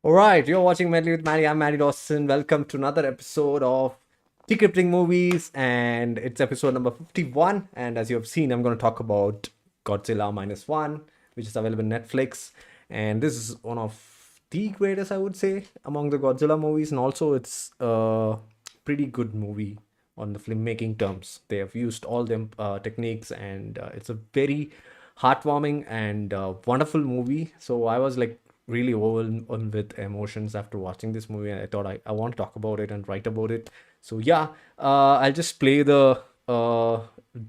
All right, you're watching Medley with Maddie. I'm Maddie Dawson. Welcome to another episode of Decrypting Movies, and it's episode number 51. And as you have seen, I'm going to talk about Godzilla Minus One, which is available on Netflix. And this is one of the greatest, I would say, among the Godzilla movies. And also, it's a pretty good movie on the filmmaking terms. They have used all them techniques, and it's a very heartwarming and wonderful movie. So I was like really overwhelmed with emotions after watching this movie, and I thought I want to talk about it and write about it. So yeah, I'll just play the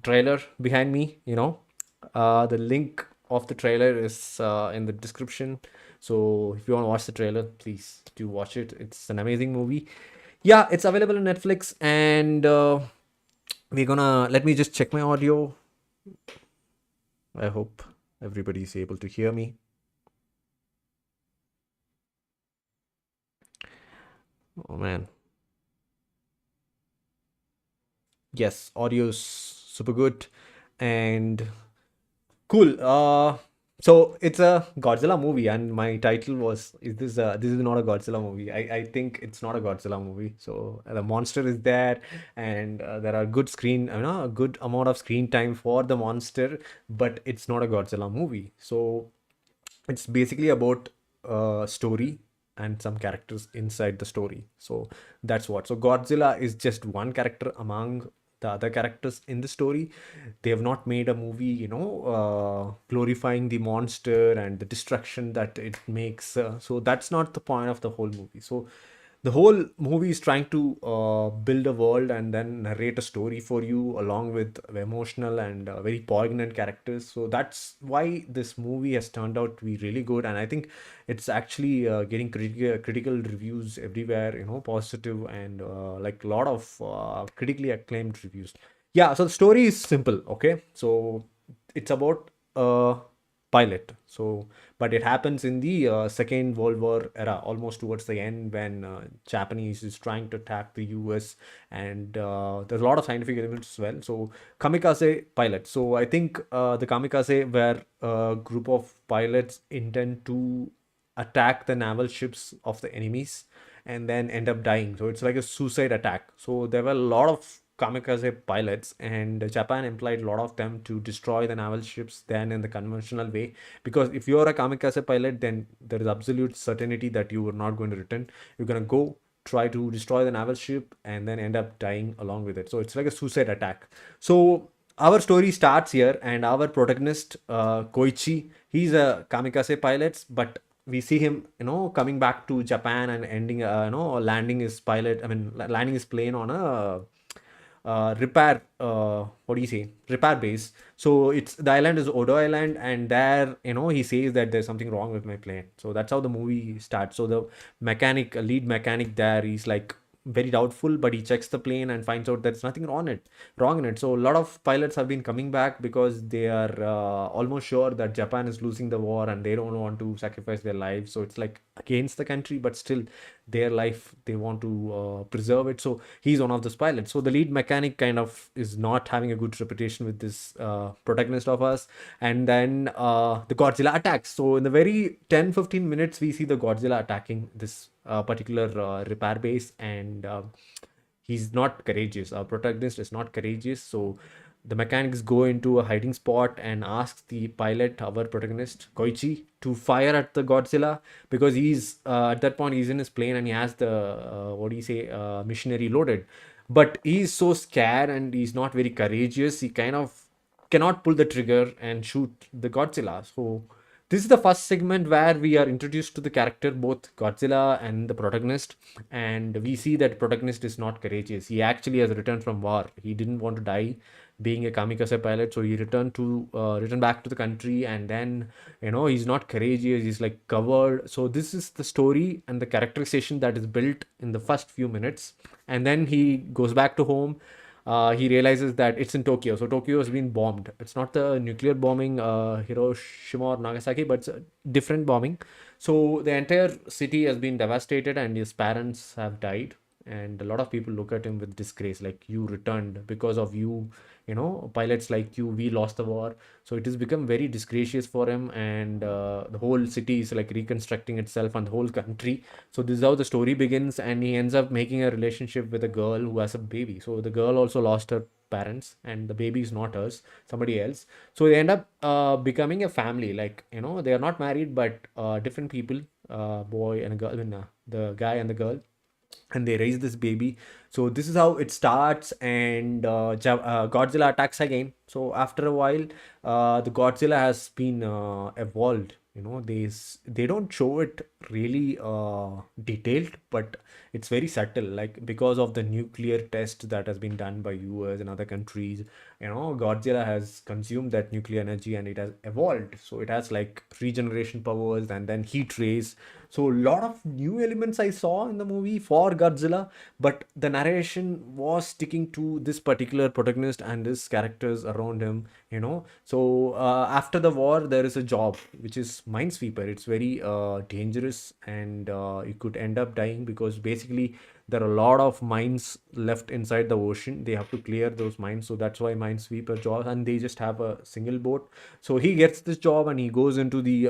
trailer behind me. The link of the trailer is in the description. So if you want to watch the trailer, please do watch it. It's an amazing movie. Yeah, it's available on Netflix, and we're gonna let me just check my audio. I hope everybody's able to hear me. Oh man. Yes, audio's super good and cool. So it's a Godzilla movie, and my title was, "Is this is not a Godzilla movie?" I think it's not a Godzilla movie. So the monster is there, and there are a good amount of screen time for the monster, but it's not a Godzilla movie. So it's basically about story and some characters inside the story. So that's what. So Godzilla is just one character among the other characters in the story. They have not made a movie, glorifying the monster and the destruction that it makes. So that's not the point of the whole movie. So the whole movie is trying to build a world and then narrate a story for you along with emotional and very poignant characters. So that's why this movie has turned out to be really good, and I think it's actually getting critical reviews everywhere, positive and like a lot of critically acclaimed reviews. Yeah, so the story is simple. Okay, so it's about a pilot. So but it happens in the Second World War era, almost towards the end, when Japanese is trying to attack the US, and there's a lot of scientific elements as well. So kamikaze pilot. So I think the kamikaze were a group of pilots intend to attack the naval ships of the enemies and then end up dying. So it's like a suicide attack. So there were a lot of kamikaze pilots, and Japan employed a lot of them to destroy the naval ships then in the conventional way, because if you're a kamikaze pilot, then there is absolute certainty that you are not going to return. You're going to go try to destroy the naval ship and then end up dying along with it. So it's like a suicide attack. So our story starts here, and our protagonist, Koichi, he's a kamikaze pilot, but we see him, coming back to Japan and ending, landing his landing his plane on a repair, what do you say, repair base. So it's the island is Odo Island, and there, he says that there's something wrong with my plane. So that's how the movie starts. So the lead mechanic there, he's like very doubtful, but he checks the plane and finds out there's nothing wrong in it. So a lot of pilots have been coming back because they are almost sure that Japan is losing the war and they don't want to sacrifice their lives. So it's like against the country, but still their life, they want to preserve it. So he's one of those pilots. So the lead mechanic kind of is not having a good reputation with this protagonist of us. And then the Godzilla attacks. So in the very 10-15 minutes, we see the Godzilla attacking this particular repair base, and he's not courageous. Our protagonist is not courageous. So the mechanics go into a hiding spot and asks the pilot, our protagonist Koichi, to fire at the Godzilla, because he's at that point he's in his plane and he has the what do you say, machinery loaded, but he's so scared and he's not very courageous. He kind of cannot pull the trigger and shoot the Godzilla. So this is the first segment where we are introduced to the character, both Godzilla and the protagonist, and we see that protagonist is not courageous. He actually has returned from war. He didn't want to die being a kamikaze pilot, so he returned back to the country, and then he's not courageous. He's like covered. So this is the story and the characterization that is built in the first few minutes, and then he goes back to home. He realizes that it's in Tokyo. So Tokyo has been bombed. It's not the nuclear bombing, Hiroshima or Nagasaki, but it's a different bombing. So the entire city has been devastated, and his parents have died. and a lot of people look at him with disgrace, like, you returned, because of you, pilots like you, we lost the war. So it has become very disgracious for him, and the whole city is like reconstructing itself, and the whole country. So this is how the story begins, and he ends up making a relationship with a girl who has a baby. So the girl also lost her parents, and the baby is not hers, somebody else. So they end up becoming a family, like, they are not married, but different people, boy and a girl, the guy and the girl, and they raise this baby. So this is how it starts, and Godzilla attacks again. So after a while, the Godzilla has been evolved. They don't show it really detailed, but it's very subtle, like, because of the nuclear test that has been done by US and other countries. Godzilla has consumed that nuclear energy, and it has evolved. So it has like regeneration powers, and then heat rays. So a lot of new elements I saw in the movie for Godzilla, but the narration was sticking to this particular protagonist and his characters around him. So after the war, there is a job which is minesweeper. It's very dangerous, and you could end up dying, because basically there are a lot of mines left inside the ocean. They have to clear those mines, so that's why minesweeper job, and they just have a single boat. So he gets this job, and he goes into the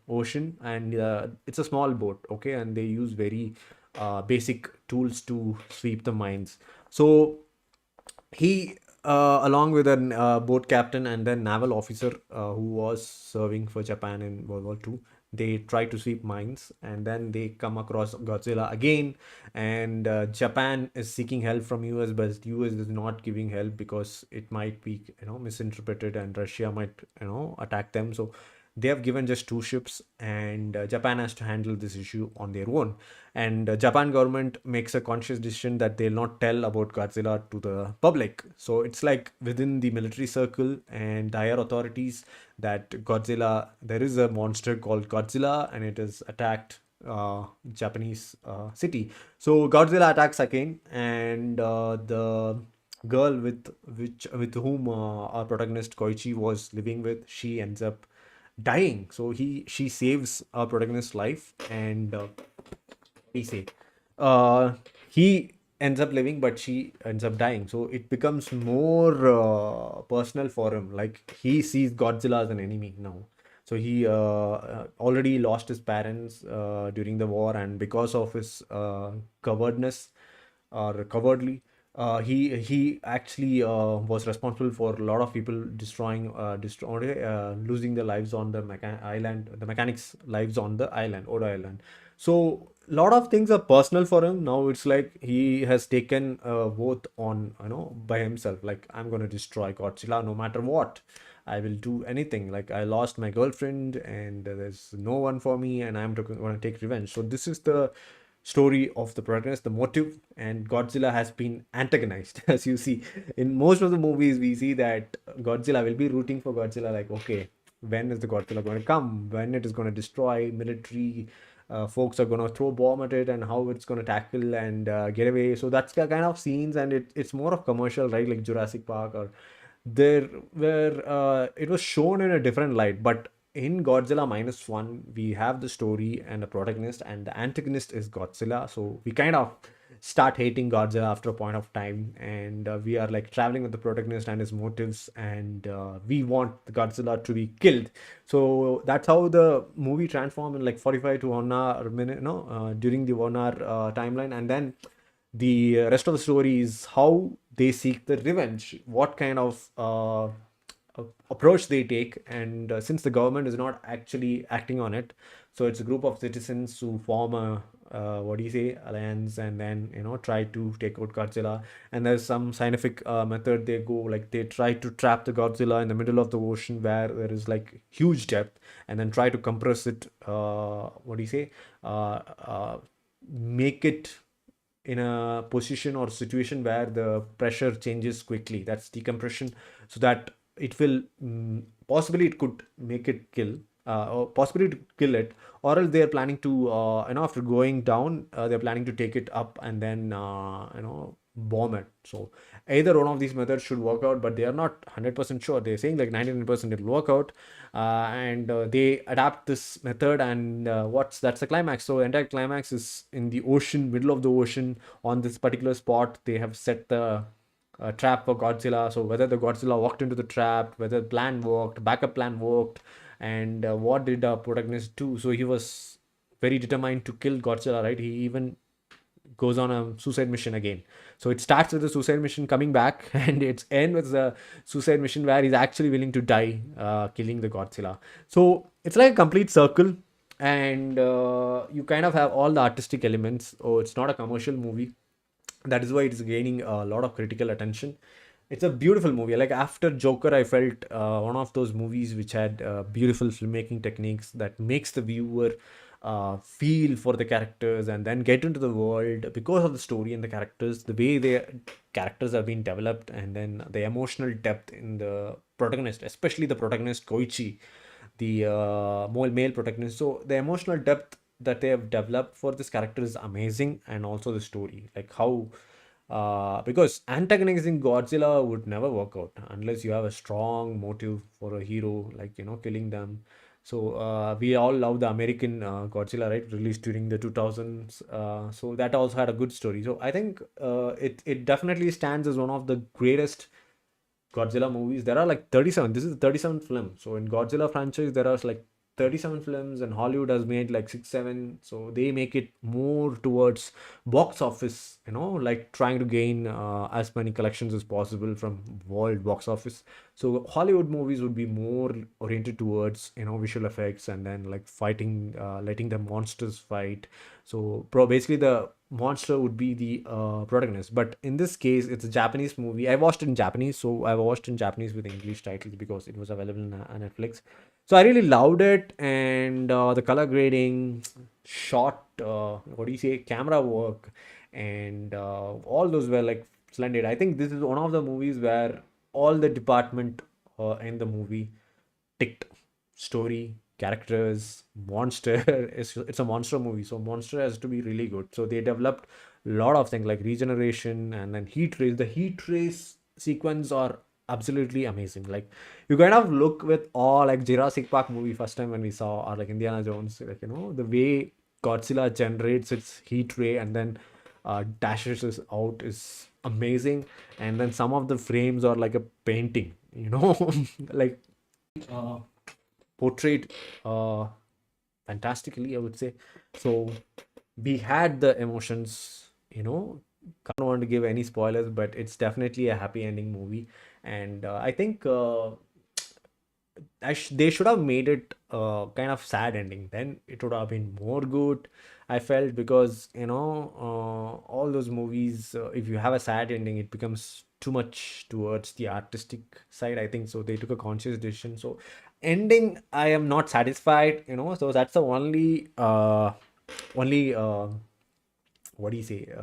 ocean, and it's a small boat, okay, and they use very basic tools to sweep the mines. So he, along with a boat captain and then naval officer who was serving for Japan in World War II, they try to sweep mines, and then they come across Godzilla again. And Japan is seeking help from US, but US is not giving help because it might be, misinterpreted, and Russia might, attack them. So they have given just two ships, and Japan has to handle this issue on their own. And Japan government makes a conscious decision that they'll not tell about Godzilla to the public. So it's like within the military circle and the higher authorities, that Godzilla, there is a monster called Godzilla, and it has attacked Japanese city. So Godzilla attacks again, and the girl with whom our protagonist Koichi was living with, she ends up dying. So she saves our protagonist's life, and he say, uh he ends up living, but she ends up dying. So it becomes more personal for him, like he sees Godzilla as an enemy now. So he already lost his parents during the war, and because of his cowardness, or cowardly, he actually was responsible for a lot of people losing their lives on the island, the mechanics lives on the island, Oda Island. So a lot of things are personal for him now. It's like he has taken a vote on, by himself, like, I'm going to destroy Godzilla no matter what. I will do anything. Like, I lost my girlfriend, and there's no one for me, and I'm going to take revenge. So this is the story of the protagonist, the motive. And Godzilla has been antagonized. As you see in most of the movies, we see that Godzilla will be rooting for Godzilla, like, okay, when is the Godzilla going to come, when it is going to destroy military folks, are going to throw bomb at it, and how it's going to tackle and get away. So that's the kind of scenes, and it's more of commercial, right, like Jurassic Park, or there where it was shown in a different light. But in Godzilla minus one, we have the story and the protagonist, and the antagonist is Godzilla. So we kind of start hating Godzilla after a point of time, and we are like traveling with the protagonist and his motives, and we want the Godzilla to be killed. So that's how the movie transformed in like 45 to 1 hour minute, no, during the 1 hour timeline. And then the rest of the story is how they seek the revenge, what kind of approach they take. And since the government is not actually acting on it, so it's a group of citizens who form a what do you say, alliance, and then try to take out Godzilla. And there's some scientific method they go, like they try to trap the Godzilla in the middle of the ocean where there is like huge depth, and then try to compress it, what do you say, make it in a position or situation where the pressure changes quickly. That's decompression. So that it will, possibly it could make it kill, or possibly to kill it. Or else they are planning to after going down, they're planning to take it up, and then bomb it. So either one of these methods should work out, but they are not 100% sure. They're saying like 99% it'll work out, and they adapt this method, and that's the climax. So entire climax is in the ocean, middle of the ocean, on this particular spot. They have set the trap for Godzilla. So whether the Godzilla walked into the trap, whether the plan worked, backup plan worked, and what did the protagonist do? So he was very determined to kill Godzilla, right? He even goes on a suicide mission again. So it starts with the suicide mission coming back, and it's end with the suicide mission where he's actually willing to die, killing the Godzilla. So it's like a complete circle, and you kind of have all the artistic elements. Oh, it's not a commercial movie. That is why it is gaining a lot of critical attention. It's a beautiful movie. Like after Joker, I felt one of those movies which had beautiful filmmaking techniques that makes the viewer feel for the characters and then get into the world because of the story and the characters, the way their characters have been developed, and then the emotional depth in the protagonist, especially the protagonist Koichi, the male protagonist. So the emotional depth that they have developed for this character is amazing, and also the story, like how because antagonizing Godzilla would never work out unless you have a strong motive for a hero, like killing them. So we all love the American Godzilla, right? Released during the 2000s. So that also had a good story. So I think it definitely stands as one of the greatest Godzilla movies. There are like 37. This is the 37th film. So in Godzilla franchise, there are like 37 films, and Hollywood has made like 6, 7. So they make it more towards box office, like trying to gain as many collections as possible from world box office. So Hollywood movies would be more oriented towards, visual effects, and then like fighting, letting the monsters fight. So basically the monster would be the protagonist, but in this case it's a Japanese movie. I watched it in Japanese, so I watched in Japanese with English titles because it was available on Netflix. So I really loved it, and the color grading, shot, what do you say, camera work, and all those were like splendid. I think this is one of the movies where all the department in the movie ticked. Story, characters, monster. It's a monster movie, so monster has to be really good. So they developed a lot of things like regeneration, and then heat race. The heat race sequence are absolutely amazing. Like you kind of look with awe, like Jurassic Park movie first time when we saw, or like Indiana Jones, like the way Godzilla generates its heat ray and then dashes us out is amazing. And then some of the frames are like a painting, like uh, portrayed uh, fantastically, I would say. So we had the emotions, can't want to give any spoilers, but it's definitely a happy ending movie. And I think they should have made it kind of sad ending. Then it would have been more good, I felt, because all those movies, if you have a sad ending, it becomes too much towards the artistic side. I think so. They took a conscious decision. So ending, I am not satisfied. So that's the only what do you say,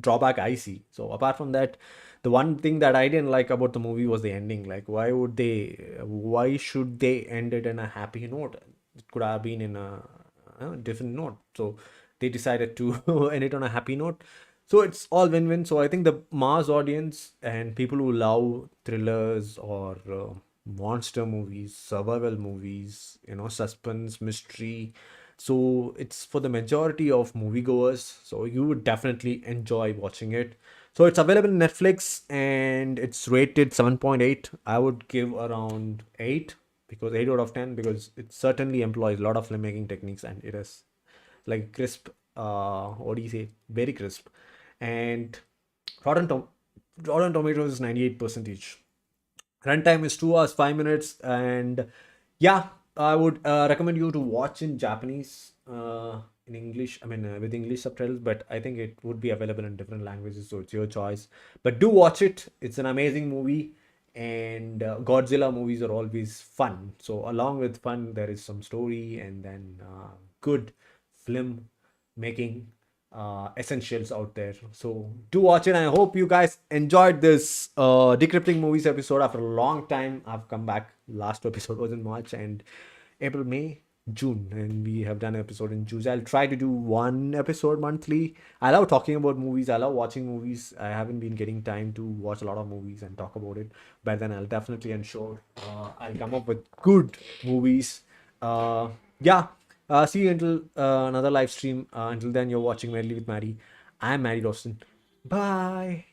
drawback I see. So apart from that, the one thing that I didn't like about the movie was the ending. Like, why should they end it in a happy note? It could have been in a different note. So they decided to end it on a happy note. So it's all win-win. So I think the mass audience and people who love thrillers or monster movies, survival movies, suspense, mystery, so it's for the majority of moviegoers. So you would definitely enjoy watching it. So it's available in Netflix, and it's rated 7.8. I would give around 8, because 8 out of 10, because it certainly employs a lot of filmmaking techniques, and it is like crisp, what do you say, very crisp. And Rotten, Tom- Rotten Tomatoes is 98 percentage. Runtime is 2 hours 5 minutes, and yeah, I would recommend you to watch in Japanese, in English. I mean, with English subtitles, but I think it would be available in different languages, so it's your choice. But do watch it. It's an amazing movie, and Godzilla movies are always fun. So along with fun, there is some story, and then good film making essentials out there. So do watch it. And I hope you guys enjoyed this Decrypting Movies episode. After a long time, I've come back. Last episode was in March and April, May. June, and we have done an episode in June. I'll try to do one episode monthly. I love talking about movies. I love watching movies. I haven't been getting time to watch a lot of movies and talk about it, but then I'll definitely ensure I'll come up with good movies. Yeah. See you until another live stream. Until then, you're watching Medley with Maddie. I'm Maddie Dawson. Bye.